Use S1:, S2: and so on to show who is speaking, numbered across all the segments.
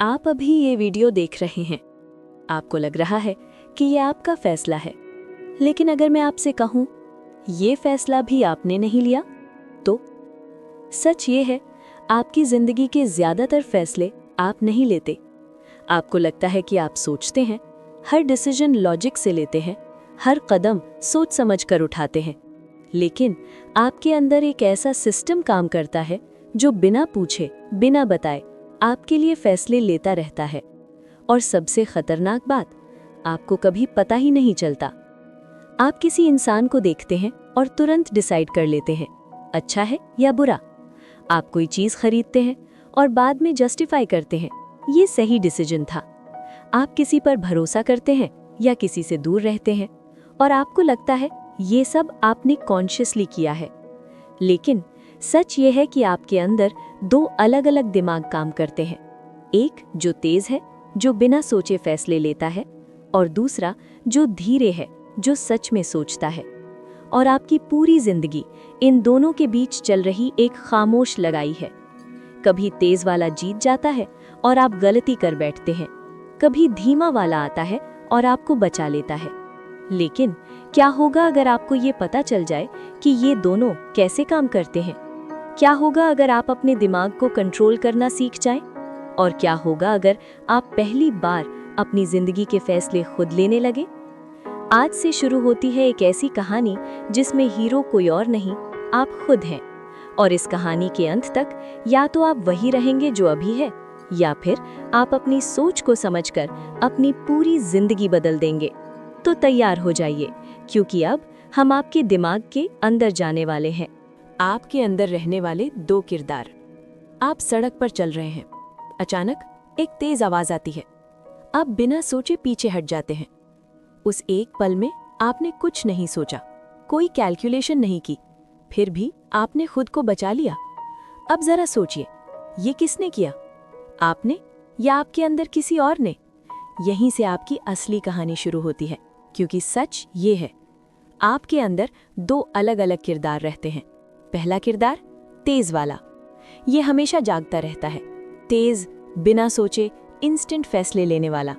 S1: आप अभी ये वीडियो देख रहे हैं। आपको लग रहा है कि ये आपका फैसला है, लेकिन अगर मैं आपसे कहूं ये फैसला भी आपने नहीं लिया, तो सच ये है, आपकी जिंदगी के ज्यादातर फैसले आप नहीं लेते। आपको लगता है कि आप सोचते हैं, हर डिसीजन लॉजिक से लेते हैं, हर कदम सोच समझ कर उठाते हैं, लेकिन आपके अंदर एक ऐसा सिस्टम काम करता है जो बिना पूछे, बिना बताए आपके लिए फैसले लेता रहता है। और सबसे खतरनाक बात, आपको कभी पता ही नहीं चलता। आप किसी इंसान को देखते हैं और तुरंत डिसाइड कर लेते हैं, अच्छा है या बुरा। आप कोई चीज़ खरीदते हैं और बाद में जस्टिफाई करते हैं, ये सही डिसीजन था। आप किसी पर भरोसा करते हैं या किसी से दूर रहते हैं और आपको लगता है ये सब आपने कॉन्शियसली किया है। लेकिन सच ये है कि आपके अंदर दो अलग अलग दिमाग काम करते हैं, एक जो तेज है, जो बिना सोचे फैसले लेता है, और दूसरा जो धीरे है, जो सच में सोचता है। और आपकी पूरी जिंदगी इन दोनों के बीच चल रही एक खामोश लड़ाई है। कभी तेज वाला जीत जाता है और आप गलती कर बैठते हैं, कभी धीमा वाला आता है और आपको बचा लेता है। लेकिन क्या होगा अगर आपको ये पता चल जाए कि ये दोनों कैसे काम करते हैं? क्या होगा अगर आप अपने दिमाग को कंट्रोल करना सीख जाएं? और क्या होगा अगर आप पहली बार अपनी जिंदगी के फैसले खुद लेने लगे? आज से शुरू होती है एक ऐसी कहानी जिसमें हीरो कोई और नहीं, आप खुद हैं। और इस कहानी के अंत तक या तो आप वही रहेंगे जो अभी है, या फिर आप अपनी सोच को समझकर अपनी पूरी जिंदगी बदल देंगे। तो तैयार हो जाइए, क्योंकि अब हम आपके दिमाग के अंदर जाने वाले हैं। आपके अंदर रहने वाले दो किरदार। आप सड़क पर चल रहे हैं, अचानक एक तेज आवाज आती है। आप बिना सोचे पीछे हट जाते हैं। उस एक पल में आपने कुछ नहीं सोचा, कोई कैलकुलेशन नहीं की, फिर भी आपने खुद को बचा लिया। अब जरा सोचिए, ये किसने किया? आपने या आपके अंदर किसी और ने? यहीं से आपकी असली कहानी शुरू होती है, क्योंकि सच ये है, आपके अंदर दो अलग अलग किरदार रहते हैं। पहला किरदार तेज वाला, ये हमेशा जागता रहता है, तेज, बिना सोचे इंस्टेंट फैसले लेने वाला।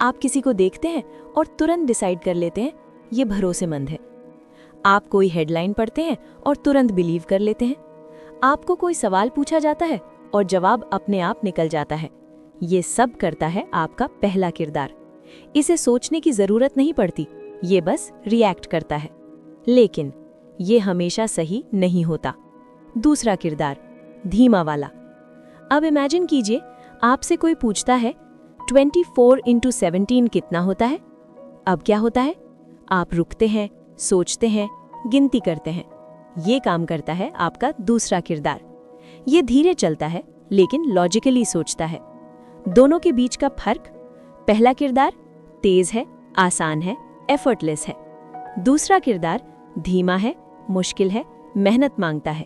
S1: आप किसी को देखते हैं और तुरंत डिसाइड कर लेते हैं, ये भरोसेमंद है। आप कोई हेडलाइन पढ़ते हैं और तुरंत बिलीव कर लेते हैं। आपको कोई सवाल पूछा जाता है और जवाब अपने आप निकल जाता है। ये सब करता है आपका पहला किरदार। इसे सोचने की जरूरत नहीं पड़ती, ये बस रिएक्ट करता है। लेकिन ये हमेशा सही नहीं होता। दूसरा किरदार, धीमा वाला। अब इमेजिन कीजिए, आपसे कोई पूछता है 24x17 कितना होता है? अब क्या होता है? आप रुकते हैं, सोचते हैं, गिनती करते हैं। ये काम करता है आपका दूसरा किरदार। ये धीरे चलता है लेकिन लॉजिकली सोचता है। दोनों के बीच का फर्क, पहला किरदार तेज है, आसान है, एफर्टलेस है। दूसरा किरदार धीमा है, मुश्किल है, मेहनत मांगता है।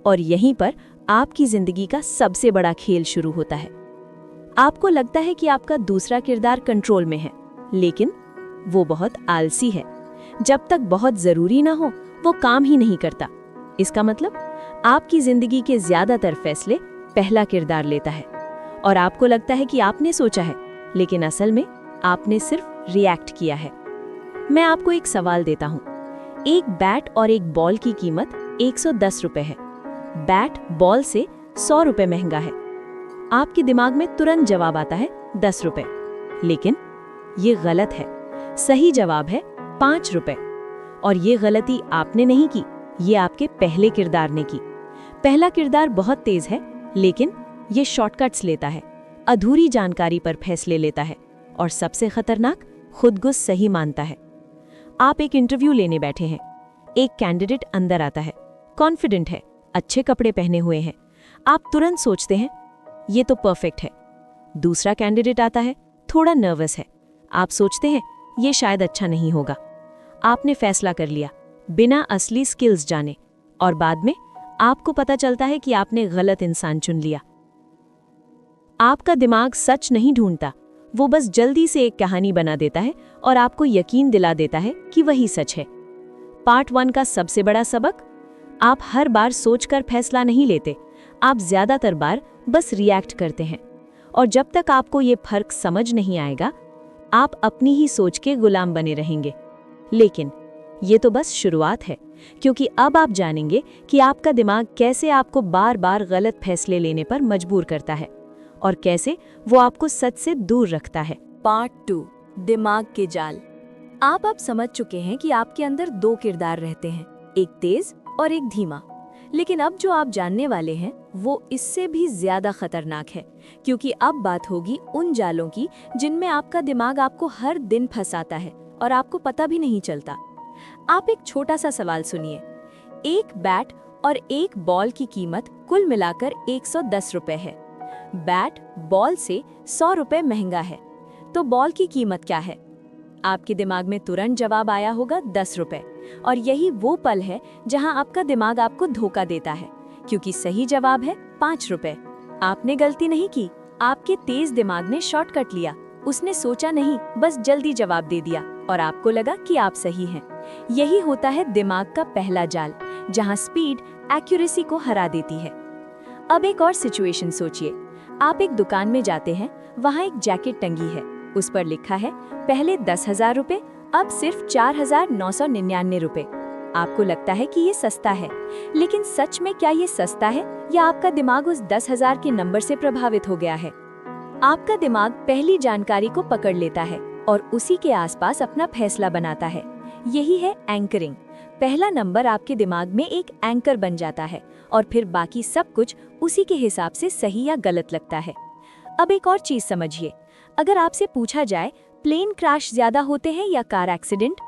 S1: और यहीं पर आपकी जिंदगी का सबसे बड़ा खेल शुरू होता है। आपको लगता है कि आपका दूसरा किरदार कंट्रोल में है, लेकिन वो बहुत आलसी है। जब तक बहुत जरूरी ना हो, वो काम ही नहीं करता। इसका मतलब आपकी जिंदगी के ज्यादातर फैसले पहला किरदार लेता है। और आपको लगता है कि आपने सोचा है, लेकिन असल में आपने सिर्फ रिएक्ट किया है। मैं आपको एक सवाल देता हूं। एक बैट और एक बॉल की कीमत 110 रुपए है। बैट बॉल से 100 रुपए महंगा है। आपके दिमाग में तुरंत जवाब आता है 10 रुपए, लेकिन ये गलत है। सही जवाब है 5 रुपए। और ये गलती आपने नहीं की, ये आपके पहले किरदार ने की। पहला किरदार बहुत तेज है, लेकिन ये शॉर्टकट्स लेता है, अधूरी जानकारी पर फैसले लेता है, और सबसे खतरनाक, खुद को सही मानता है। आप एक इंटरव्यू लेने बैठे हैं। एक कैंडिडेट अंदर आता है, कॉन्फिडेंट है, अच्छे कपड़े पहने हुए हैं। आप तुरंत सोचते हैं ये तो परफेक्ट है। दूसरा कैंडिडेट आता है, थोड़ा नर्वस है। आप सोचते हैं ये शायद अच्छा नहीं होगा। आपने फैसला कर लिया बिना असली स्किल्स जाने, और बाद में आपको पता चलता है कि आपने गलत इंसान चुन लिया। आपका दिमाग सच नहीं ढूंढता, वो बस जल्दी से एक कहानी बना देता है और आपको यकीन दिला देता है कि वही सच है। पार्ट 1 का सबसे बड़ा सबक, आप हर बार सोचकर फैसला नहीं लेते, आप ज्यादातर बार बस रिएक्ट करते हैं। और जब तक आपको ये फर्क समझ नहीं आएगा, आप अपनी ही सोच के गुलाम बने रहेंगे। लेकिन ये तो बस शुरुआत है, क्योंकि अब आप जानेंगे कि आपका दिमाग कैसे आपको बार बार गलत फैसले लेने पर मजबूर करता है और कैसे वो आपको सच से दूर रखता है।
S2: पार्ट 2, दिमाग के जाल। आप अब समझ चुके हैं कि आपके अंदर 2 किरदार रहते हैं, एक तेज और एक धीमा। लेकिन अब जो आप जानने वाले हैं वो इससे भी ज्यादा खतरनाक है, क्योंकि अब बात होगी उन जालों की जिनमें आपका दिमाग आपको हर दिन फंसाता है और आपको पता भी नहीं चलता। आप एक छोटा सा सवाल सुनिए। एक बैट और एक बॉल की कीमत कुल मिलाकर 110 रुपए है। बैट बॉल से 100 रुपए महंगा है, तो बॉल की कीमत क्या है? आपके दिमाग में तुरंत जवाब आया होगा 10 रुपए। और यही वो पल है जहां आपका दिमाग आपको धोखा देता है, क्योंकि सही जवाब है 5 रुपए। आपने गलती नहीं की, आपके तेज दिमाग ने शॉर्टकट लिया। उसने सोचा नहीं, बस जल्दी जवाब दे दिया और आपको लगा कि आप सही हैं। यही होता है दिमाग का पहला जाल, जहां स्पीड एक्यूरेसी को हरा देती है। अब एक और सिचुएशन सोचिए। आप एक दुकान में जाते हैं, वहां एक जैकेट टंगी है, उस पर लिखा है पहले 10,000 रुपए, अब सिर्फ 4,999 रुपए। आपको लगता है कि ये सस्ता है, लेकिन सच में क्या ये सस्ता है या आपका दिमाग उस 10,000 के नंबर से प्रभावित हो गया है? आपका दिमाग पहली जानकारी को पकड़ लेता है और उसी के आसपास अपना फैसला बनाता है। यही है एंकरिंग। पहला नंबर आपके दिमाग में एक एंकर बन जाता है और फिर बाकी सब कुछ उसी के हिसाब से सही या गलत लगता है। अब एक और चीज समझिए। अगर आपसे पूछा जाए प्लेन क्रैश ज्यादा होते हैं या कार एक्सीडेंट,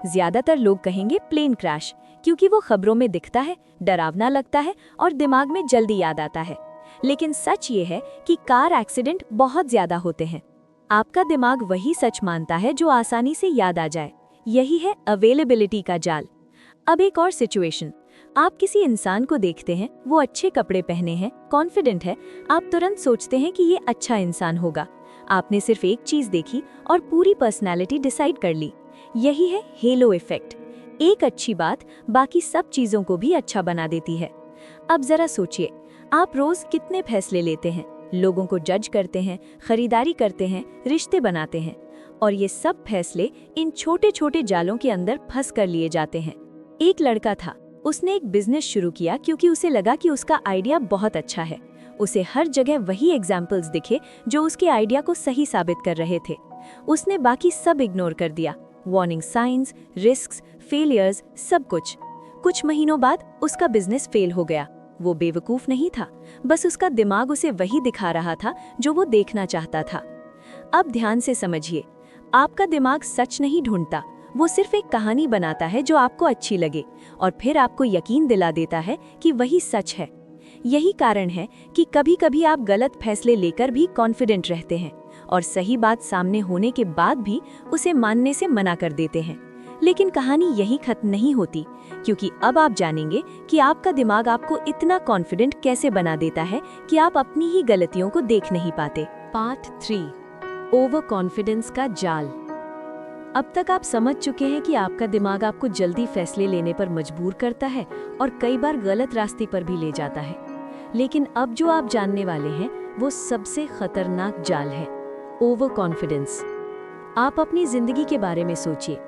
S2: ज्यादातर लोग कहेंगे प्लेन क्रैश, क्योंकि वो खबरों में दिखता है, डरावना लगता है और दिमाग में जल्दी याद आता है। लेकिन सच ये है कि कार एक्सीडेंट बहुत ज्यादा होते हैं। आपका दिमाग वही सच मानता है जो आसानी से याद आ जाए। यही है अवेलेबिलिटी का जाल। अब एक और सिचुएशन। आप किसी इंसान को देखते हैं, वो अच्छे कपड़े पहने हैं, कॉन्फिडेंट है, आप तुरंत सोचते हैं कि ये अच्छा इंसान होगा। आपने सिर्फ एक चीज देखी और पूरी पर्सनैलिटी डिसाइड कर ली। यही है हेलो इफेक्ट। एक अच्छी बात बाकी सब चीजों को भी अच्छा बना देती है। अब जरा सोचिए, आप रोज कितने फैसले लेते हैं, लोगों को जज करते हैं, खरीदारी करते हैं, रिश्ते बनाते हैं, और ये सब फैसले इन छोटे छोटे जालों के अंदर फंस कर लिए जाते हैं। एक लड़का था, उसने एक बिजनेस शुरू किया क्योंकि उसे लगा कि उसका आइडिया बहुत अच्छा है। उसे हर जगह वही एग्जाम्पल्स दिखे जो उसके आइडिया को सही साबित कर रहे थे। उसने बाकी सब इग्नोर कर दिया, वार्निंग साइंस, रिस्क्स, फेलियर्स, सब कुछ। कुछ महीनों बाद उसका बिजनेस फेल हो गया। वो बेवकूफ नहीं था, बस उसका दिमाग उसे वही दिखा रहा था जो वो देखना चाहता था। अब ध्यान से समझिए, आपका दिमाग सच नहीं ढूंढता, वो सिर्फ एक कहानी बनाता है जो आपको अच्छी लगे और फिर आपको यकीन दिला देता है कि वही सच है। यही कारण है कि कभी कभी आप गलत फैसले लेकर भी कॉन्फिडेंट रहते हैं और सही बात सामने होने के बाद भी उसे मानने से मना कर देते हैं। लेकिन कहानी यही खत्म नहीं होती, क्योंकि अब आप जानेंगे कि आपका दिमाग आपको इतना कॉन्फिडेंट कैसे बना देता है कि आप अपनी ही गलतियों को देख नहीं पाते। पार्ट 3, ओवर कॉन्फिडेंस का जाल।
S1: अब तक आप समझ चुके हैं कि आपका दिमाग आपको जल्दी फैसले लेने पर मजबूर करता है और कई बार गलत रास्ते पर भी ले जाता है। लेकिन अब जो आप जानने वाले हैं वो सबसे खतरनाक जाल है, ओवर कॉन्फिडेंस। आप अपनी जिंदगी के बारे में सोचिए।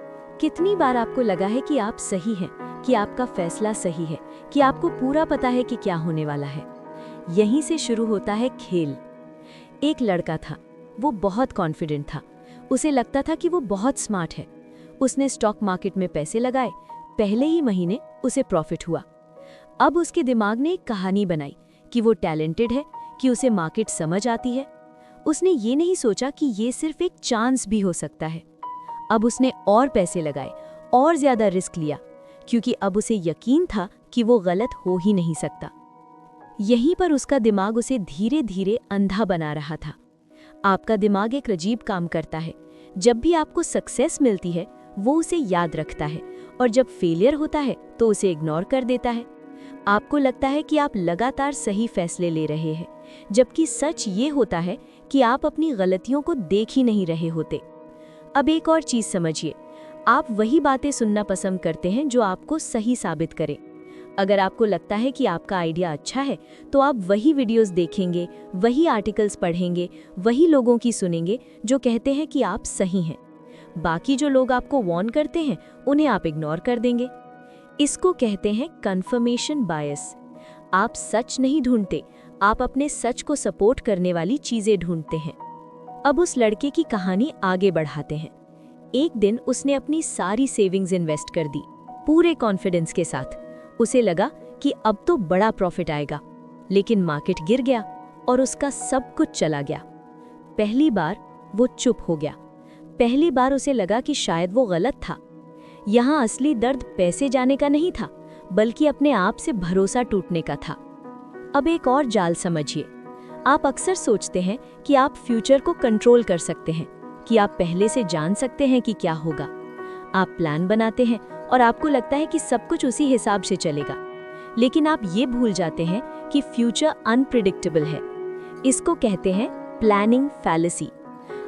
S1: कितनी बार आपको लगा है कि आप सही हैं, कि आपका फैसला सही है, कि आपको पूरा पता है कि क्या होने वाला है। यहीं से शुरू होता है खेल। एक लड़का था, वो बहुत कॉन्फिडेंट था। उसे लगता था कि वो बहुत स्मार्ट है। उसने स्टॉक मार्केट में पैसे लगाए, पहले ही महीने उसे प्रॉफिट हुआ। अब उसके दिमाग ने एक कहानी बनाई कि वो टैलेंटेड है, कि उसे मार्केट समझ आती है। उसने ये नहीं सोचा कि ये सिर्फ एक चांस भी हो सकता है। अब उसने और पैसे लगाए और ज्यादा रिस्क लिया, क्योंकि अब उसे यकीन था कि वो गलत हो ही नहीं सकता। यहीं पर उसका दिमाग उसे धीरे धीरे अंधा बना रहा था। आपका दिमाग एक अजीब काम करता है। जब भी आपको सक्सेस मिलती है वो उसे याद रखता है, और जब फेलियर होता है तो उसे इग्नोर कर देता है। आपको लगता है कि आप लगातार सही फैसले ले रहे हैं, जबकि सच ये होता है कि आप अपनी गलतियों को देख ही नहीं रहे होते। अब एक और चीज समझिए, आप वही बातें सुनना पसंद करते हैं जो आपको सही साबित करें। अगर आपको लगता है कि आपका आइडिया अच्छा है तो आप वही वीडियोस देखेंगे, वही आर्टिकल्स पढ़ेंगे, वही लोगों की सुनेंगे जो कहते हैं कि आप सही हैं। बाकी जो लोग आपको वार्न करते हैं उन्हें आप इग्नोर कर देंगे। इसको कहते हैं कन्फर्मेशन बायस। आप सच नहीं ढूंढते, आप अपने सच को सपोर्ट करने वाली चीजें ढूंढते हैं। अब उस लड़के की कहानी आगे बढ़ाते हैं। एक दिन उसने अपनी सारी सेविंग्स इन्वेस्ट कर दी, पूरे कॉन्फिडेंस के साथ। उसे लगा कि अब तो बड़ा प्रॉफिट आएगा, लेकिन मार्केट गिर गया और उसका सब कुछ चला गया। पहली बार वो चुप हो गया। पहली बार उसे लगा कि शायद वो गलत था। यहाँ असली दर्द पैसे जाने का नहीं था, बल्कि अपने आप से भरोसा टूटने का था। अब एक और जाल समझिए। आप अक्सर सोचते हैं कि आप फ्यूचर को कंट्रोल कर सकते हैं, कि आप पहले से जान सकते हैं कि क्या होगा। आप प्लान बनाते हैं और आपको लगता है कि सब कुछ उसी हिसाब से चलेगा, लेकिन आप ये भूल जाते हैं कि फ्यूचर अनप्रिडिक्टेबल है। इसको कहते हैं प्लानिंग फैलेसी।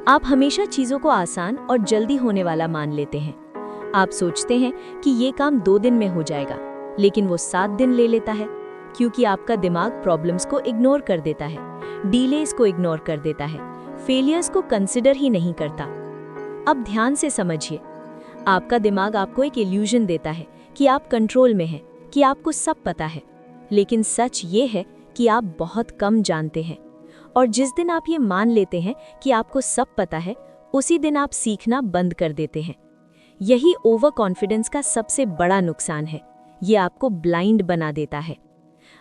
S1: आप हमेशा चीज़ों को आसान और जल्दी होने वाला मान लेते हैं। आप सोचते हैं कि ये काम 2 दिन में हो जाएगा, लेकिन वो 7 दिन ले लेता है, क्योंकि आपका दिमाग प्रॉब्लम्स को इग्नोर कर देता है, डिलेस को इग्नोर कर देता है, फेलियर्स को कंसिडर ही नहीं करता। अब ध्यान से समझिए। आपका दिमाग आपको एक इल्यूजन देता है कि आप कंट्रोल में हैं, कि आपको सब पता है, लेकिन सच ये है कि आप बहुत कम जानते हैं। और जिस दिन आप ये मान लेते हैं कि आपको सब पता है, उसी दिन आप सीखना बंद कर देते हैं। यही ओवर कॉन्फिडेंस का सबसे बड़ा नुकसान है। ये आपको ब्लाइंड बना देता है।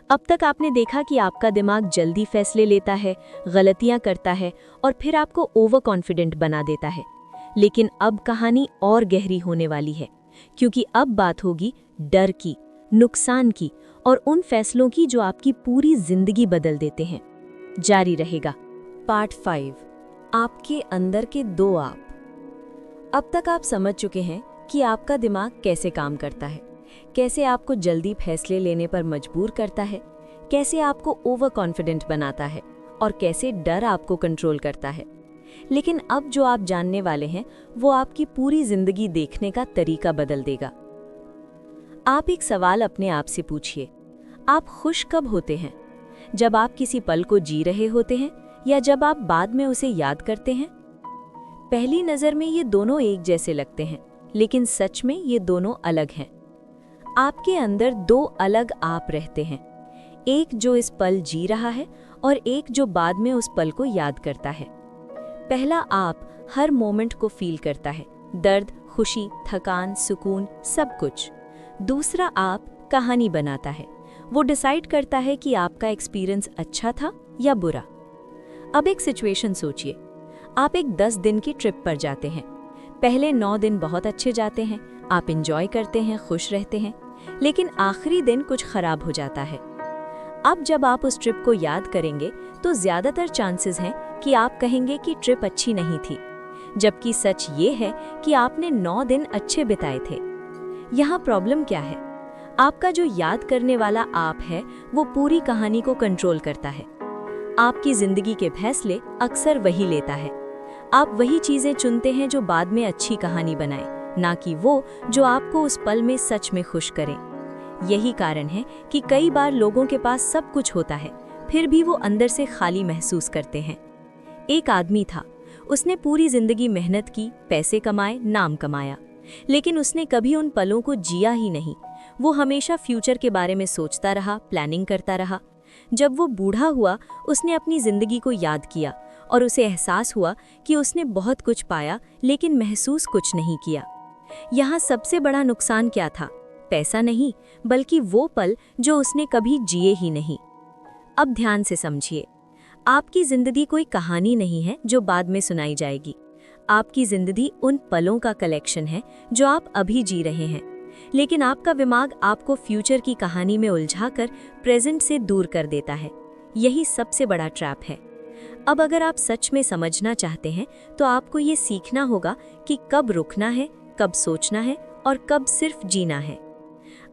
S1: अब तक आपने देखा कि आपका दिमाग जल्दी फैसले लेता है, गलतियां करता है और फिर आपको ओवर कॉन्फिडेंट बना देता है। लेकिन अब कहानी और गहरी होने वाली है, क्योंकि अब बात होगी डर की, नुकसान की और उन फैसलों की जो आपकी पूरी जिंदगी बदल देते हैं। जारी रहेगा।
S2: पार्ट 5, आपके अंदर के 2 आप। अब तक आप समझ चुके हैं कि आपका दिमाग कैसे काम करता है, कैसे आपको जल्दी फैसले लेने पर मजबूर करता है, कैसे आपको ओवर कॉन्फिडेंट बनाता है और कैसे डर आपको कंट्रोल करता है। लेकिन अब जो आप जानने वाले हैं वो आपकी पूरी जिंदगी देखने का तरीका बदल देगा। आप एक सवाल अपने आप से पूछिए, आप खुश कब होते हैं? जब आप किसी पल को जी रहे होते हैं या जब आप बाद में उसे याद करते हैं? पहली नज़र में ये दोनों एक जैसे लगते हैं, लेकिन सच में ये दोनों अलग हैं। आपके अंदर 2 अलग आप रहते हैं, एक जो इस पल जी रहा है और एक जो बाद में उस पल को याद करता है। पहला आप हर मोमेंट को फील करता है, दर्द, खुशी, थकान, सुकून, सब कुछ। दूसरा आप कहानी बनाता है, वो डिसाइड करता है कि आपका एक्सपीरियंस अच्छा था या बुरा। अब एक सिचुएशन सोचिए, आप एक 10 दिन की ट्रिप पर जाते हैं। पहले 9 दिन बहुत अच्छे जाते हैं, आप एंजॉय करते हैं, खुश रहते हैं, लेकिन आखिरी दिन कुछ खराब हो जाता है। अब जब आप उस ट्रिप को याद करेंगे तो ज्यादातर चांसेस हैं कि आप कहेंगे कि ट्रिप अच्छी नहीं थी, जबकि सच ये है कि आपने 9 दिन अच्छे बिताए थे। यहाँ प्रॉब्लम क्या है? आपका जो याद करने वाला आप है वो पूरी कहानी को कंट्रोल करता है। आपकी जिंदगी के फैसले अक्सर वही लेता है। आप वही चीजें चुनते हैं जो बाद में अच्छी कहानी बनाए, ना कि वो जो आपको उस पल में सच में खुश करे। यही कारण है कि कई बार लोगों के पास सब कुछ होता है, फिर भी वो अंदर से खाली महसूस करते हैं। एक आदमी था, उसने पूरी जिंदगी मेहनत की, पैसे कमाए, नाम कमाया, लेकिन उसने कभी उन पलों को जिया ही नहीं। वो हमेशा फ्यूचर के बारे में सोचता रहा, प्लानिंग करता रहा। जब वो बूढ़ा हुआ, उसने अपनी जिंदगी को याद किया और उसे एहसास हुआ कि उसने बहुत कुछ पाया, लेकिन महसूस कुछ नहीं किया। यहाँ सबसे बड़ा नुकसान क्या था? पैसा नहीं, बल्कि वो पल जो उसने कभी जिए ही नहीं। अब ध्यान से समझिए, आपकी जिंदगी कोई कहानी नहीं है जो बाद में सुनाई जाएगी। आपकी जिंदगी उन पलों का कलेक्शन है जो आप अभी जी रहे हैं, लेकिन आपका दिमाग आपको फ्यूचर की कहानी में उलझाकर प्रेजेंट से दूर कर देता है। यही सबसे बड़ा ट्रैप है। अब अगर आप सच में समझना चाहते हैं तो आपको ये सीखना होगा कि कब रुकना है, कब सोचना है और कब सिर्फ जीना है।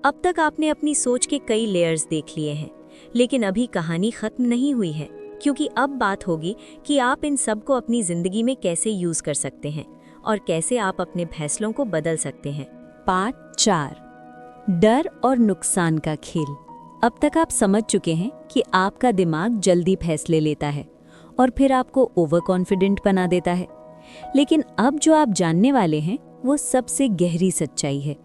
S2: अब तक आपने अपनी सोच के कई लेयर्स देख लिए हैं, लेकिन अभी कहानी खत्म नहीं हुई है, क्योंकि अब बात होगी कि आप इन सब को अपनी जिंदगी में कैसे यूज कर सकते हैं और कैसे आप अपने फैसलों को बदल सकते हैं।
S1: पार्ट 4, डर और नुकसान का खेल। अब तक आप समझ चुके हैं कि आपका दिमाग जल्दी फैसले लेता है और फिर आपको ओवर कॉन्फिडेंट बना देता है। लेकिन अब जो आप जानने वाले हैं वो सबसे गहरी सच्चाई है,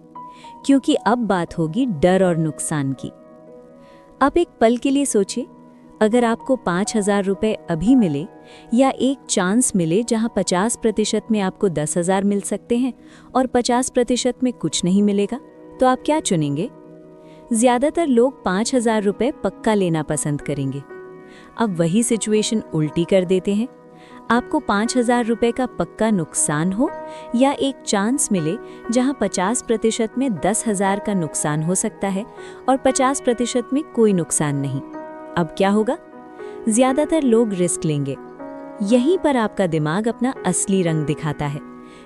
S1: क्योंकि अब बात होगी डर और नुकसान की। आप एक पल के लिए सोचिए, अगर आपको 5,000 रुपये अभी मिले या एक चांस मिले जहां 50% में आपको 10,000 मिल सकते हैं और 50% में कुछ नहीं मिलेगा, तो आप क्या चुनेंगे? ज्यादातर लोग 5,000 रुपये पक्का लेना पसंद करेंगे। अब वही सिचुएशन उल्टी कर देते हैं। आपको 5,000 रुपये का पक्का नुकसान हो या एक चांस मिले जहां 50% में 10,000 का नुकसान हो सकता है और 50% में कोई नुकसान नहीं। अब क्या होगा? ज्यादातर लोग रिस्क लेंगे। यहीं पर आपका दिमाग अपना असली रंग दिखाता है।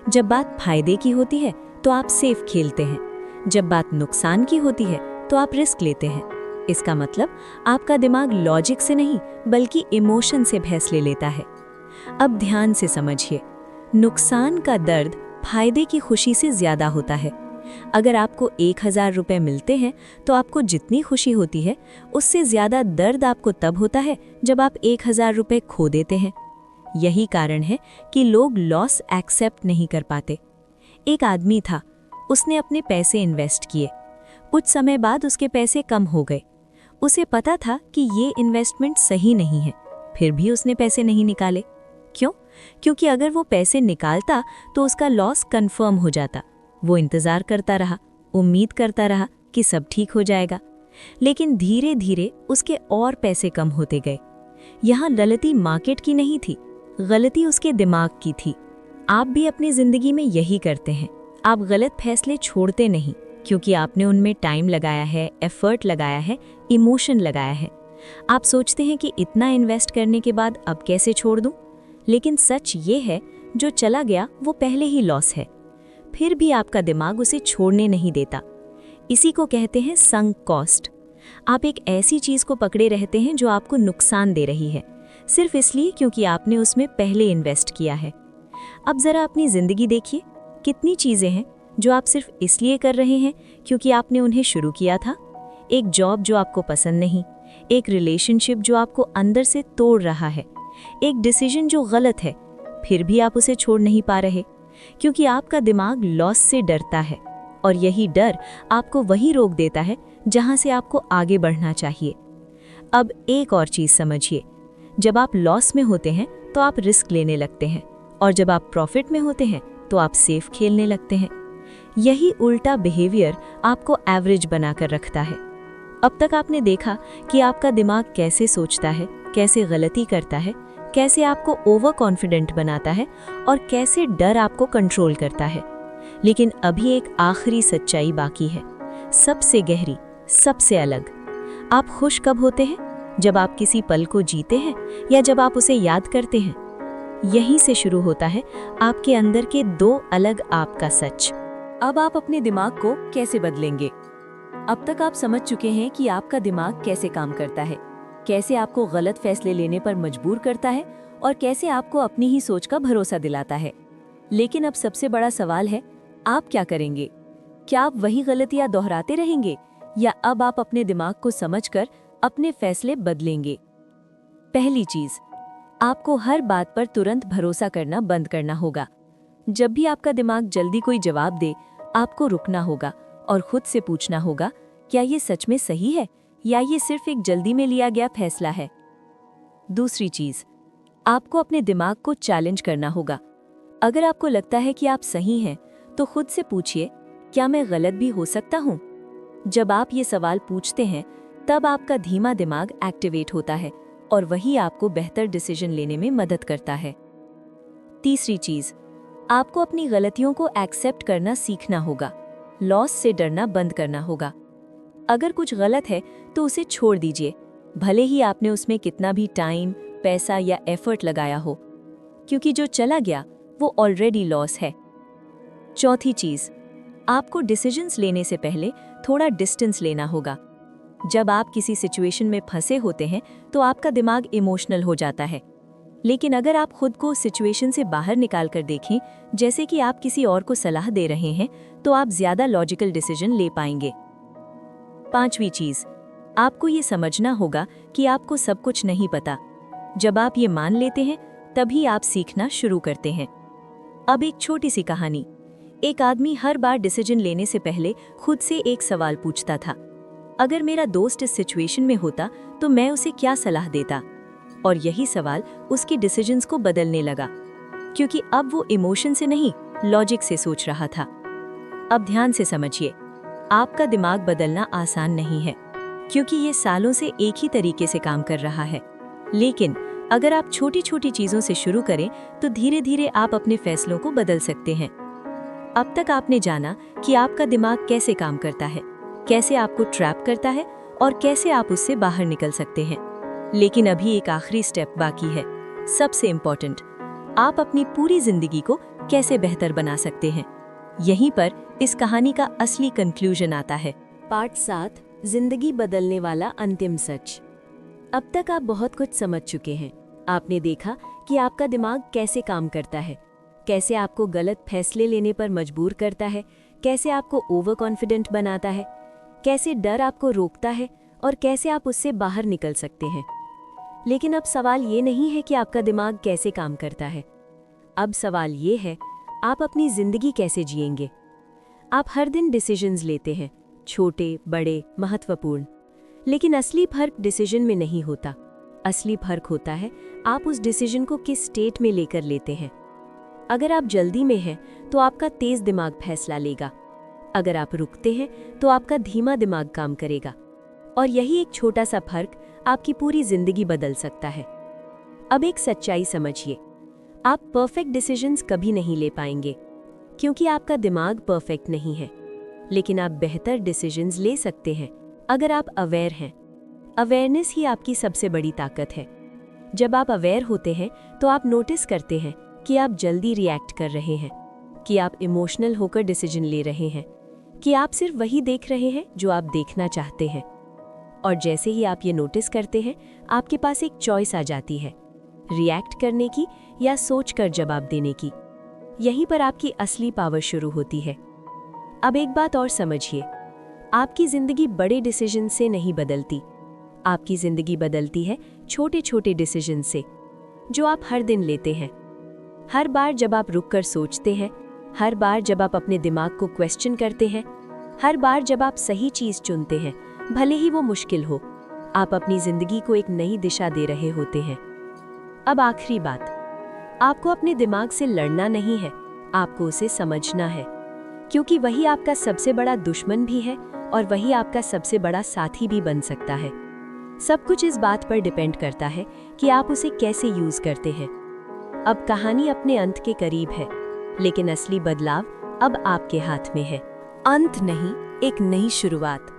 S1: जब बात फायदे की होती है तो आप सेफ खेलते हैं, जब बात नुकसान की होती है तो आप रिस्क लेते हैं। इसका मतलब आपका दिमाग लॉजिक से नहीं बल्कि इमोशन से फैसले लेता है। अब ध्यान से समझिए, नुकसान का दर्द फायदे की खुशी से ज्यादा होता है। अगर आपको 1,000 रुपये मिलते हैं तो आपको जितनी खुशी होती है उससे ज्यादा दर्द आपको तब होता है जब आप 1,000 रुपये खो देते हैं। यही कारण है कि लोग लॉस एक्सेप्ट नहीं कर पाते। एक आदमी था, उसने अपने पैसे इन्वेस्ट किए। कुछ समय बाद उसके पैसे कम हो गए। उसे पता था कि ये इन्वेस्टमेंट सही नहीं है, फिर भी उसने पैसे नहीं निकाले। क्यों? क्योंकि अगर वो पैसे निकालता तो उसका लॉस कंफर्म हो जाता। वो इंतजार करता रहा, उम्मीद करता रहा कि सब ठीक हो जाएगा, लेकिन धीरे धीरे उसके और पैसे कम होते गए। यहाँ गलती मार्केट की नहीं थी, गलती उसके दिमाग की थी। आप भी अपनी जिंदगी में यही करते हैं। आप गलत फैसले छोड़ते नहीं क्योंकि आपने उनमें टाइम लगाया है, एफर्ट लगाया है, इमोशन लगाया है। आप सोचते हैं कि इतना इन्वेस्ट करने के बाद अब कैसे छोड़ दूं? लेकिन सच ये है, जो चला गया वो पहले ही लॉस है। फिर भी आपका दिमाग उसे छोड़ने नहीं देता। इसी को कहते हैं संक कॉस्ट। आप एक ऐसी चीज को पकड़े रहते हैं जो आपको नुकसान दे रही है, सिर्फ इसलिए क्योंकि आपने उसमें पहले इन्वेस्ट किया है। अब जरा अपनी जिंदगी देखिए, कितनी चीजें हैं जो आप सिर्फ इसलिए कर रहे हैं क्योंकि आपने उन्हें शुरू किया था। एक जॉब जो आपको पसंद नहीं, एक रिलेशनशिप जो आपको अंदर से तोड़ रहा है, एक डिसीजन जो गलत है, फिर भी आप उसे छोड़ नहीं पा रहे क्योंकि आपका दिमाग लॉस से डरता है और यही डर आपको वहीं रोक देता है जहां से आपको आगे बढ़ना चाहिए। अब एक और चीज समझिए, जब आप लॉस में होते हैं तो आप रिस्क लेने लगते हैं और जब आप प्रॉफिट में होते हैं तो आप सेफ खेलने लगते हैं। यही उल्टा बिहेवियर आपको एवरेज बनाकर रखता है। अब तक आपने देखा कि आपका दिमाग कैसे सोचता है, कैसे गलती करता है, कैसे आपको ओवर कॉन्फिडेंट बनाता है और कैसे डर आपको कंट्रोल करता है। लेकिन अभी एक आखिरी सच्चाई बाकी है, सबसे गहरी, सबसे अलग। आप खुश कब होते हैं? जब आप किसी पल को जीते हैं या जब आप उसे याद करते हैं? यहीं से शुरू होता है आपके अंदर के दो अलग आपका सच।
S2: अब आप अपने दिमाग को कैसे बदलेंगे? अब तक आप समझ चुके हैं कि आपका दिमाग कैसे काम करता है, कैसे आपको गलत फैसले लेने पर मजबूर करता है और कैसे आपको अपनी ही सोच का भरोसा दिलाता है। लेकिन अब सबसे बड़ा सवाल है, आप क्या करेंगे? क्या आप वही गलतियां दोहराते रहेंगे या अब आप अपने दिमाग को समझकर अपने फैसले बदलेंगे? पहली चीज, आपको हर बात पर तुरंत भरोसा करना बंद करना होगा। जब भी आपका दिमाग जल्दी कोई जवाब दे, आपको रुकना होगा और खुद से पूछना होगा, क्या ये सच में सही है या ये सिर्फ एक जल्दी में लिया गया फैसला है? दूसरी चीज, आपको अपने दिमाग को चैलेंज करना होगा। अगर आपको लगता है कि आप सही हैं, तो खुद से पूछिए, क्या मैं गलत भी हो सकता हूं? जब आप ये सवाल पूछते हैं, तब आपका धीमा दिमाग एक्टिवेट होता है और वही आपको बेहतर डिसीजन लेने में मदद करता है। तीसरी चीज, आपको अपनी गलतियों को एक्सेप्ट करना सीखना होगा। लॉस से डरना बंद करना होगा। अगर कुछ गलत है तो उसे छोड़ दीजिए, भले ही आपने उसमें कितना भी टाइम, पैसा या एफर्ट लगाया हो, क्योंकि जो चला गया वो ऑलरेडी लॉस है। चौथी चीज, आपको डिसीजंस लेने से पहले थोड़ा डिस्टेंस लेना होगा। जब आप किसी सिचुएशन में फंसे होते हैं तो आपका दिमाग इमोशनल हो जाता है, लेकिन अगर आप खुद को सिचुएशन से बाहर निकाल कर देखें, जैसे कि आप किसी और को सलाह दे रहे हैं, तो आप ज्यादा लॉजिकल डिसीजन ले पाएंगे। 5वीं चीज, आपको ये समझना होगा कि आपको सब कुछ नहीं पता। जब आप ये मान लेते हैं तभी आप सीखना शुरू करते हैं। अब एक छोटी सी कहानी। एक आदमी हर बार डिसीजन लेने से पहले खुद से एक सवाल पूछता था, अगर मेरा दोस्त इस सिचुएशन में होता तो मैं उसे क्या सलाह देता। और यही सवाल उसके डिसीजंस को बदलने लगा, क्योंकि अब वो इमोशन से नहीं, लॉजिक से सोच रहा था। अब ध्यान से समझिए, आपका दिमाग बदलना आसान नहीं है, क्योंकि ये सालों से एक ही तरीके से काम कर रहा है। लेकिन अगर आप छोटी छोटी चीजों से शुरू करें तो धीरे धीरे आप अपने फैसलों को बदल सकते हैं। अब तक आपने जाना कि आपका दिमाग कैसे काम करता है, कैसे आपको ट्रैप करता है और कैसे आप उससे बाहर निकल सकते हैं। लेकिन अभी एक आखिरी स्टेप बाकी है, सबसे इम्पोर्टेंट, आप अपनी पूरी जिंदगी को कैसे बेहतर बना सकते हैं। यहीं पर इस कहानी का असली कंक्लूजन आता है।
S1: पार्ट 7, जिंदगी बदलने वाला अंतिम सच। अब तक आप बहुत कुछ समझ चुके हैं। आपने देखा कि आपका दिमाग कैसे काम करता है, कैसे आपको गलत फैसले लेने पर मजबूर करता है, कैसे आपको ओवर कॉन्फिडेंट बनाता है, कैसे डर आपको रोकता है और कैसे आप उससे बाहर निकल सकते हैं। लेकिन अब सवाल ये नहीं है कि आपका दिमाग कैसे काम करता है। अब सवाल ये है, आप अपनी जिंदगी कैसे जिएंगे। आप हर दिन डिसीजंस लेते हैं, छोटे, बड़े, महत्वपूर्ण। लेकिन असली फर्क डिसीजन में नहीं होता। असली फर्क होता है आप उस डिसीजन को किस स्टेट में लेकर लेते हैं। अगर आप जल्दी में हैं तो आपका तेज दिमाग फैसला लेगा। अगर आप रुकते हैं तो आपका धीमा दिमाग काम करेगा। और यही एक छोटा सा फर्क आपकी पूरी जिंदगी बदल सकता है। अब एक सच्चाई समझिए, आप परफेक्ट डिसीजंस कभी नहीं ले पाएंगे, क्योंकि आपका दिमाग परफेक्ट नहीं है। लेकिन आप बेहतर डिसीजंस ले सकते हैं अगर आप अवेयर हैं। अवेयरनेस ही आपकी सबसे बड़ी ताकत है। जब आप अवेयर होते हैं तो आप नोटिस करते हैं कि आप जल्दी रिएक्ट कर रहे हैं, कि आप इमोशनल होकर डिसीजन ले रहे हैं, कि आप सिर्फ वही देख रहे हैं जो आप देखना चाहते हैं। और जैसे ही आप ये नोटिस करते हैं, आपके पास एक चॉइस आ जाती है, रिएक्ट करने की या सोचकर जवाब देने की। यहीं पर आपकी असली पावर शुरू होती है। अब एक बात और समझिए, आपकी जिंदगी बड़े डिसीजन से नहीं बदलती। आपकी जिंदगी बदलती है छोटे छोटे डिसीजन से, जो आप हर दिन लेते हैं। हर बार जब आप रुककर सोचते हैं, हर बार जब आप अपने दिमाग को क्वेश्चन करते हैं, हर बार जब आप सही चीज चुनते हैं, भले ही वो मुश्किल हो, आप अपनी जिंदगी को एक नई दिशा दे रहे होते हैं। अब आखिरी बात, आपको अपने दिमाग से लड़ना नहीं है, आपको उसे समझना है, क्योंकि वही आपका सबसे बड़ा दुश्मन भी है और वही आपका सबसे बड़ा साथी भी बन सकता है। सब कुछ इस बात पर डिपेंड करता है कि आप उसे कैसे यूज करते हैं। अब कहानी अपने अंत के करीब है, लेकिन असली बदलाव अब आपके हाथ में है। अंत नहीं, एक नई शुरुआत।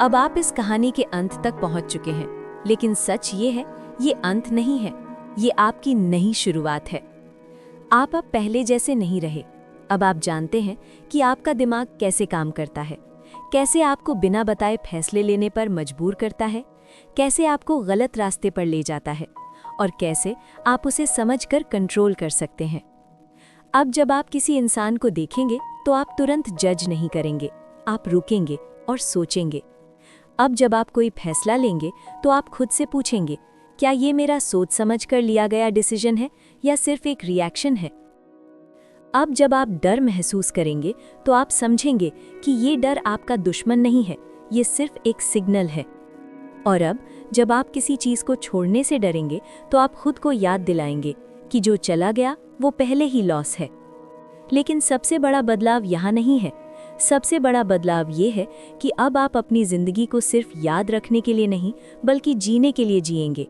S1: अब आप इस कहानी के अंत तक पहुंच चुके हैं, लेकिन सच ये है, ये अंत नहीं है, ये आपकी नई शुरुआत है। आप अब पहले जैसे नहीं रहे। अब आप जानते हैं कि आपका दिमाग कैसे काम करता है, कैसे आपको बिना बताए फैसले लेने पर मजबूर करता है, कैसे आपको गलत रास्ते पर ले जाता है और कैसे आप उसे समझकर कंट्रोल कर सकते हैं। अब जब आप किसी इंसान को देखेंगे तो आप तुरंत जज नहीं करेंगे, आप रुकेंगे और सोचेंगे। अब जब आप कोई फैसला लेंगे तो आप खुद से पूछेंगे, क्या ये मेरा सोच समझकर लिया गया डिसीजन है या सिर्फ एक रिएक्शन है। अब जब आप डर महसूस करेंगे तो आप समझेंगे कि ये डर आपका दुश्मन नहीं है, ये सिर्फ एक सिग्नल है। और अब जब आप किसी चीज़ को छोड़ने से डरेंगे तो आप खुद को याद दिलाएंगे कि जो चला गया वो पहले ही लॉस है। लेकिन सबसे बड़ा बदलाव यहाँ नहीं है। सबसे बड़ा बदलाव ये है कि अब आप अपनी ज़िंदगी को सिर्फ याद रखने के लिए नहीं, बल्कि जीने के लिए जिएंगे।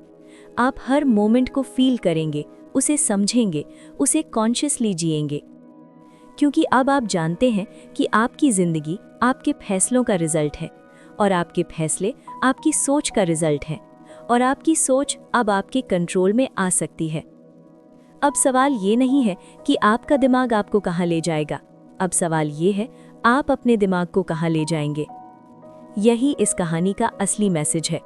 S1: आप हर मोमेंट को फील करेंगे, उसे समझेंगे, उसे कॉन्शियसली जिएंगे। क्योंकि अब आप जानते हैं कि आपकी ज़िंदगी आपके फैसलों का रिजल्ट है और आपके फैसले आपकी सोच का रिजल्ट है और आपकी सोच अब आपके कंट्रोल में आ सकती है। अब सवाल ये नहीं है कि आपका दिमाग आपको कहाँ ले जाएगा, अब सवाल ये है आप अपने दिमाग को कहाँ ले जाएंगे। यही इस कहानी का असली मैसेज है।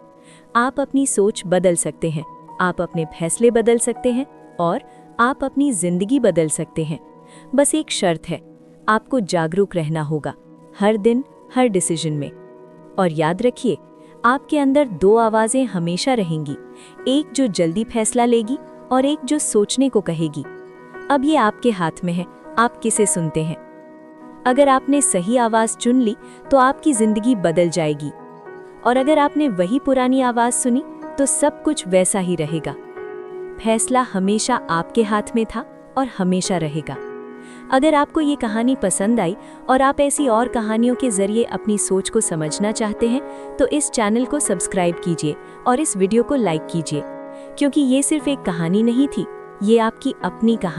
S1: आप अपनी सोच बदल सकते हैं, आप अपने फैसले बदल सकते हैं और आप अपनी जिंदगी बदल सकते हैं। बस एक शर्त है, आपको जागरूक रहना होगा, हर दिन, हर डिसीजन में।
S2: और याद रखिए, आपके अंदर 2 आवाज़ें हमेशा रहेंगी, एक जो जल्दी फैसला लेगी और एक जो सोचने को कहेगी। अब ये आपके हाथ में है, आप किसे सुनते हैं। अगर आपने सही आवाज़ चुन ली तो आपकी ज़िंदगी बदल जाएगी, और अगर आपने वही पुरानी आवाज़ सुनी तो सब कुछ वैसा ही रहेगा। फैसला हमेशा आपके हाथ में था और हमेशा रहेगा। अगर आपको ये कहानी पसंद आई और आप ऐसी और कहानियों के ज़रिए अपनी सोच को समझना चाहते हैं तो इस चैनल को सब्सक्राइब कीजिए और इस वीडियो को लाइक कीजिए, क्योंकि ये सिर्फ एक कहानी नहीं थी, ये आपकी अपनी कहानी